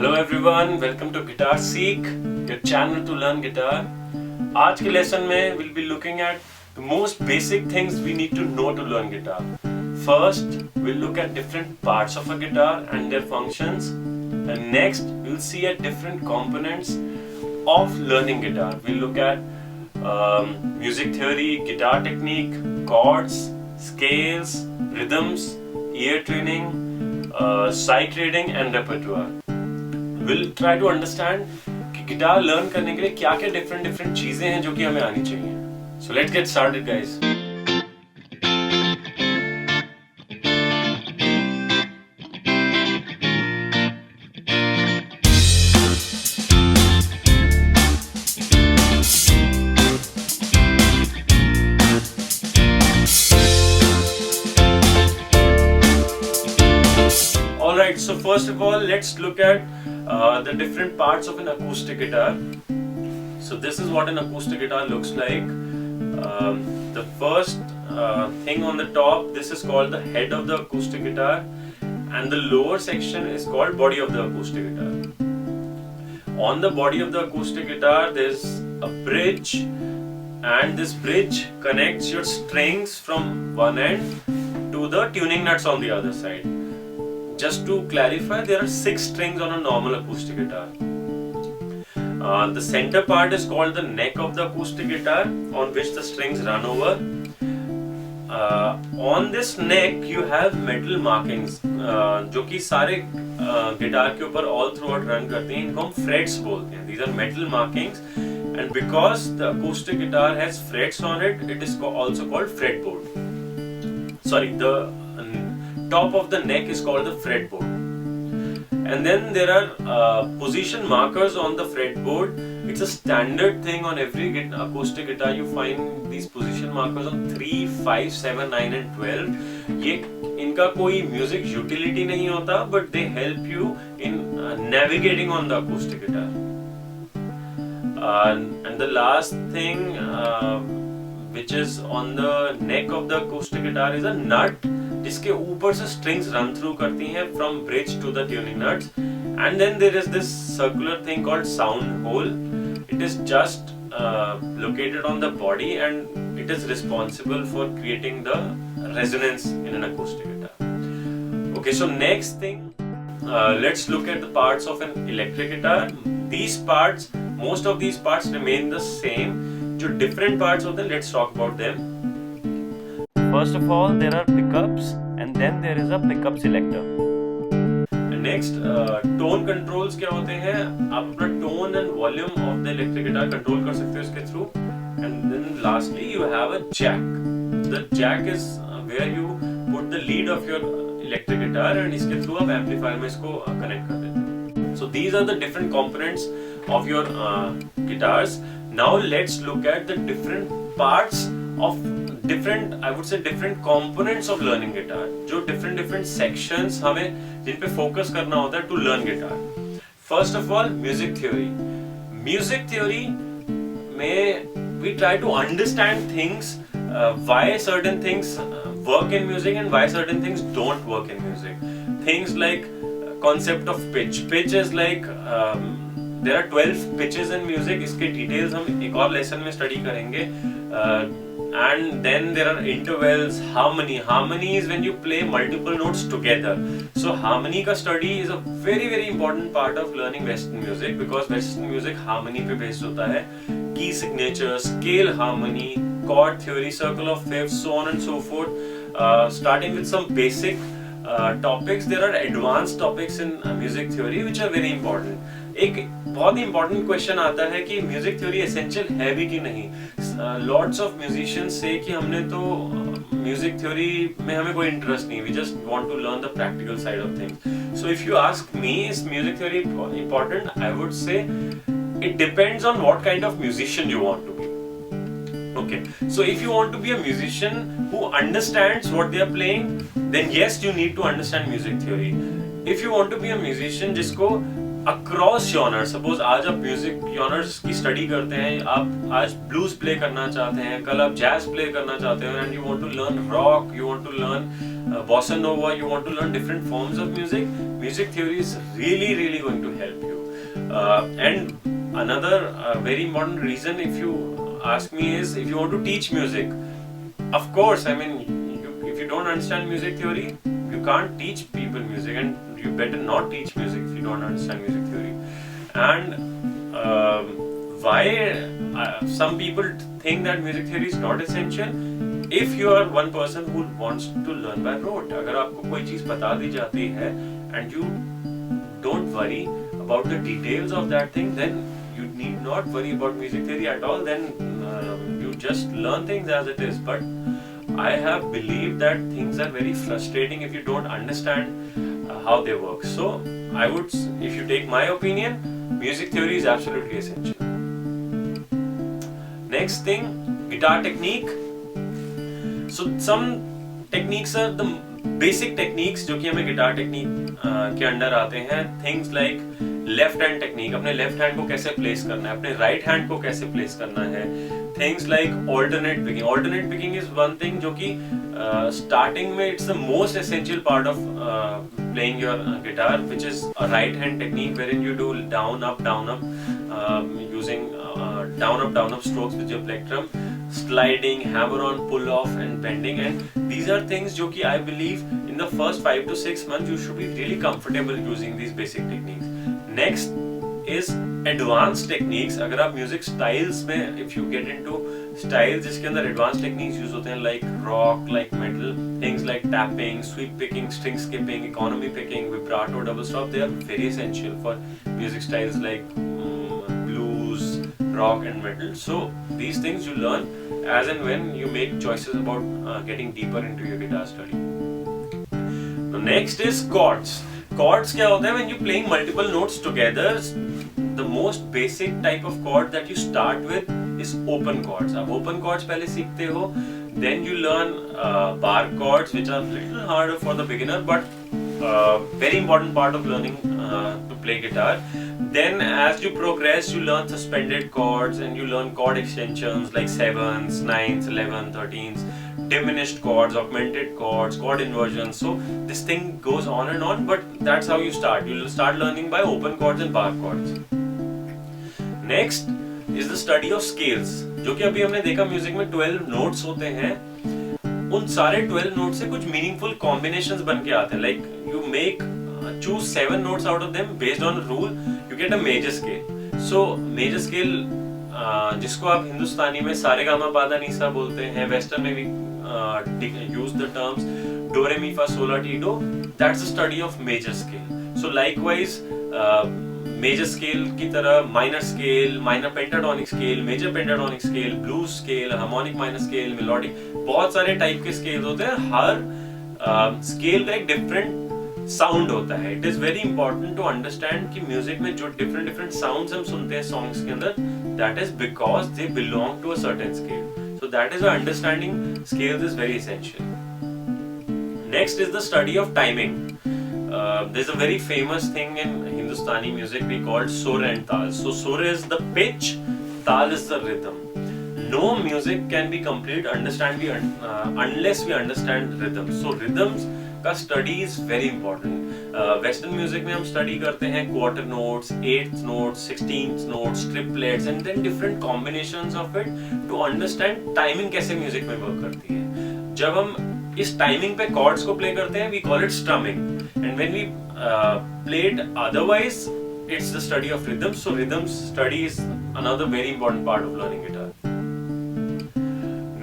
Hello everyone, welcome to Guitar Seekh, your channel to learn guitar. आज के lesson में we'll be looking at the most basic things we need to know to learn guitar. First, we'll look at different parts of a guitar and their functions. And next, we'll see at different components of learning guitar. We'll look at music theory, guitar technique, chords, scales, rhythms, ear training, sight reading and repertoire. We'll try to understand कि guitar learn करने के लिए क्या क्या different चीजें हैं जो कि हमें आनी चाहिए. So let's get started, guys. Alright, so first of all, let's look at the different parts of an acoustic guitar. So this is what an acoustic guitar looks like. The first thing on the top, this is called the head of the acoustic guitar, and the lower section is called body of the acoustic guitar. On the body of the acoustic guitar, there's a bridge, and this bridge connects your strings from one end to the tuning nuts on the other side. Just to clarify, there are 6 strings on a normal acoustic guitar. The center part is called the neck of the acoustic guitar, on which the strings run over. On this neck, you have metal markings, जो कि सारे guitar के ऊपर all throughout run करते हैं. इनको हम frets बोलते हैं. These are metal markings, and because the acoustic guitar has frets on it, it is also called fretboard. Sorry, the top of the neck is called the fretboard. And then there are position markers on the fretboard. It's a standard thing on every acoustic guitar. You find these position markers on 3, 5, 7, 9 and 12. ये इनका कोई music utility नहीं होता, but they help you in navigating on the acoustic guitar. And the last thing which is on the neck of the acoustic guitar is a nut, जिसके ऊपर से strings run through करती हैं from bridge to the tuning nuts. And then there is this circular thing called sound hole. It is just located on the body, and it is responsible for creating the resonance in an acoustic guitar. Okay, so next thing, let's look at the parts of an electric guitar. These parts, most of these parts remain the same. जो different parts होते हैं, let's talk about them. First of all, there are pickups, and then there is a pickup selector. And next, tone controls क्या होते हैं? आप अपना tone and volume of the electric guitar control कर सकते हो इसके through. And then lastly, you have a jack. The jack is where you put the lead of your electric guitar, and इसके through आप amplifier में इसको connect कर देते हो. So these are the different components of your guitars. Now let's look at the different parts of different, I would say, different components of learning guitar. जो different sections हमें जिन पे focus करना होता है to learn guitar. First of all, music theory. Music theory में we try to understand things, why certain things work in music and why certain things don't work in music. Things like concept of pitch. Pitch is like there are 12 pitches in music. इसके details हम एक और lesson में study करेंगे. And then there are intervals, harmony. Harmony is when you play multiple notes together. So harmony का study is a very important part of learning Western music, because Western music harmony पे based होता है. Key signature, scale harmony, chord theory, circle of fifths, so on and so forth. Starting with some basic topics, there are advanced topics in music theory which are very important. एक बहुत ही important question आता है कि music theory essential है भी कि नहीं. Lots of musicians say कि हमने तो music theory में हमें कोई interest नहीं. We just want to learn the practical side of things. So if you ask me, is music theory important? I would say it depends on what kind of musician you want to be. Okay, so if you want to be a musician who understands what they are playing, then yes, you need to understand music theory. If you want to be a musician जिसको across genre, suppose आज आप music genres की study करते हैं, आप आज blues play करना चाहते हैं, कल आप jazz play करना चाहते हैं, and you want to learn rock, you want to learn bossa nova, you want to learn different forms of music, music theory is really going to help you. And another very important reason, if you ask me, is if you want to teach music, of course, I mean, if you don't understand music theory, you can't teach people music, and you better not teach music if you don't understand music theory. And why some people think that music theory is not essential? If you are one person who wants to learn by rote, अगर आपको कोई चीज बता दी जाती है and you don't worry about the details of that thing, then you need not worry about music theory at all. Then you just learn things as it is. But I have believed that things are very frustrating if you don't understand how they work. So I would, if you take my opinion, music theory is absolutely essential. Next thing, guitar technique. So some techniques are the basic techniques जो कि हमें guitar technique के under आते हैं. Things like left hand technique, अपने left hand को कैसे place करना है, अपने राइट हैंड को कैसे प्लेस करना है. Things like alternate picking. Alternate picking is one thing जो कि स्टार्टिंग में it's the most essential part of playing your guitar, which is a right hand technique wherein you do down up using down up strokes with your plectrum, sliding, hammer on, pull off and bending, and these are things जो कि I believe in the first 5 to 6 months you should be really comfortable using these basic techniques. Next is advanced techniques. अगर आप music styles में if you get into styles जिसके अंदर advanced techniques use होते हैं, like rock, like metal, things like tapping, sweep picking, string skipping, economy picking, vibrato, double stop, they are very essential for music styles like blues, rock and metal. So these things you learn as and when you make choices about getting deeper into your guitar study. Now next is chords. Chords क्या होता है? When you're playing multiple notes together, the most basic type of chord that you start with is open chords. आप open chords पहले सीखते हो, then you learn bar chords, which are little harder for the beginner, but very important part of learning to play guitar. Then as you progress, you learn suspended chords and you learn chord extensions like 7s, 9s, 11s, 13s, diminished chords, augmented chords, chord inversions. So this thing goes on and on, but that's how you start. You'll start learning by open chords and bar chords. Next is the study of scales. जो कि अभी हमने देखा music में 12 notes होते हैं, उन सारे 12 नोट से कुछ मीनिंगफुल कॉम्बिनेशंस बन के आते हैं. Like you make choose 7 notes out of them based on a rule, you get a major scale. So major scale जिसको आप हिंदुस्तानी में सारेगामा पादा नीसा बोलते हैं, वेस्टर्न में we use the terms do re mi fa sol la ti do. That's the study of major scale. So likewise major scale की तरह minor scale, minor pentatonic scale, major pentatonic scale, blues scale, harmonic minor scale, melodic, बहुत सारे type के scales होते हैं. हर scale का एक different sound होता है. It is very important to understand कि म्यूजिक में जो डिफरेंट साउंड्स हम सुनते हैं सॉन्ग्स के अंदर, that is because they belong to a certain scale. So that is understanding scales is very essential. Next is the study of timing. There's a very famous thing in Hindustani music we call sur and tal. So sur is the pitch, tal is the rhythm. No music can be complete unless we understand rhythm. So rhythms का study is very important. Western music में हम study करते हैं quarter notes, eighth notes, 16th notes, triplets and then different combinations of it to understand timing कैसे music में work करती है. जब हम इस टाइमिंग पे chords को play करते हैं, we call it strumming. And when we play it otherwise, it's the study of rhythms. So rhythms study is another very important part of learning guitar.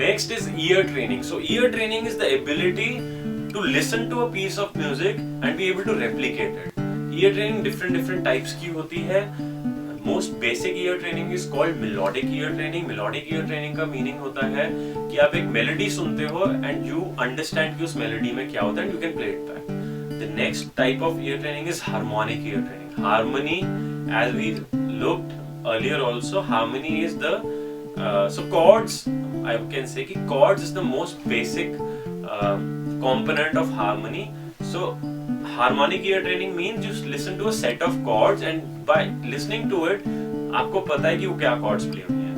Next is ear training. So ear training is the ability to listen to a piece of music and be able to replicate it. Ear training different types की होती है. Most basic ear training is called melodic ear training. Melodic ear training का meaning होता है कि आप एक melody सुनते हो and you understand कि उस melody में क्या होता है and you can play it back. The next type of ear training is harmonic ear training. Harmony, as we looked earlier also, harmony is the so chords, I can say कि chords is the most basic component of harmony. So harmonic ear training means you listen to a set of chords and by listening to it आपको पता है कि वो क्या chords play हुए हैं.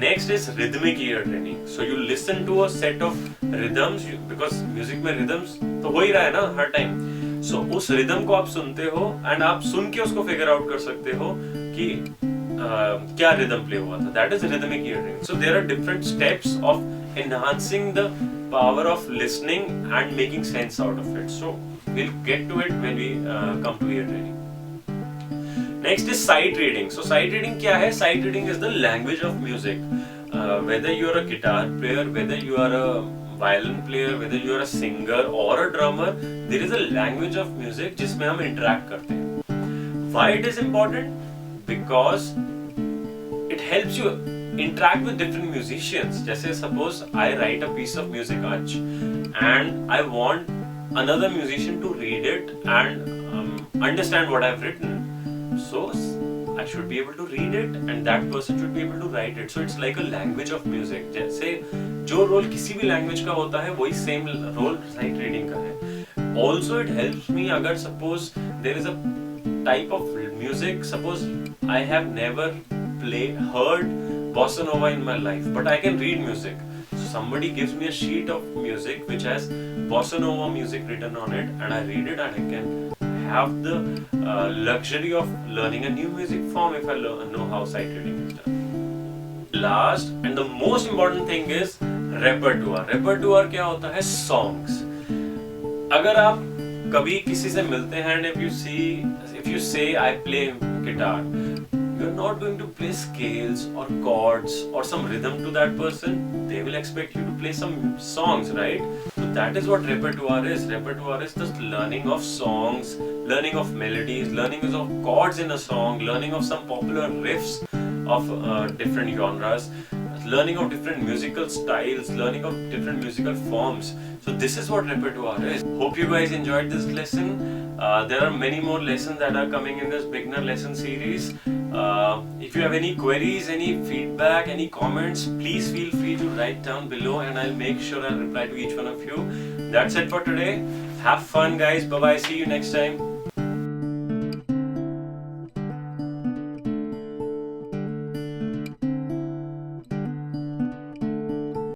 Next is rhythmic ear training. So you listen to a set of rhythms because music में rhythms तो हो ही रहा है ना हर टाइम। सो उस रिदम को आप सुनते हो एंड आप सुन के उसको फिगर आउट कर सकते हो कि क्या रिदम प्ले हुआ था। That is rhythmic hearing. So there are different steps of enhancing the power of listening and making sense out of it. So we'll get to it when we come to ear training. Next is sight reading. So sight reading क्या है? Sight reading is the language of music. Whether you are a guitar player, whether you are a violin player, whether you are a singer or a drummer, there is a language of music जिसमें हम interact करते हैं. Why it is important? Because it helps you interact with different musicians. जैसे suppose I write a piece of music आज and I want another musician to read it and understand what I've written. So I should be able to read it and that person should be able to write it. So it's like a language of music. जैसे जो role किसी भी language का होता है वही same role site reading का है. Also it helps me अगर suppose there is a type of music, suppose I have never heard bossa nova in my life but I can read music. So somebody gives me a sheet of music which has bossa nova music written on it and I read it and I can have the luxury of learning a new music form if I know how sight reading is done. Last and the most important thing is repertoire. Repertoire क्या होता है? Songs. अगर आप कभी किसी से मिलते हैं and if you say I play guitar, you're not going to play scales or chords or some rhythm to that person. They will expect you to play some songs, right? So that is what repertoire is. Repertoire is just learning of songs, learning of melodies, learning of chords in a song, learning of some popular riffs of different genres, learning of different musical styles, learning of different musical forms. So this is what repertoire is. Hope you guys enjoyed this lesson. There are many more lessons that are coming in this beginner lesson series. If you have any queries, any feedback, any comments, please feel free to write down below and I'll make sure I'll reply to each one of you. That's it for today. Have fun guys. Bye bye. See you next time.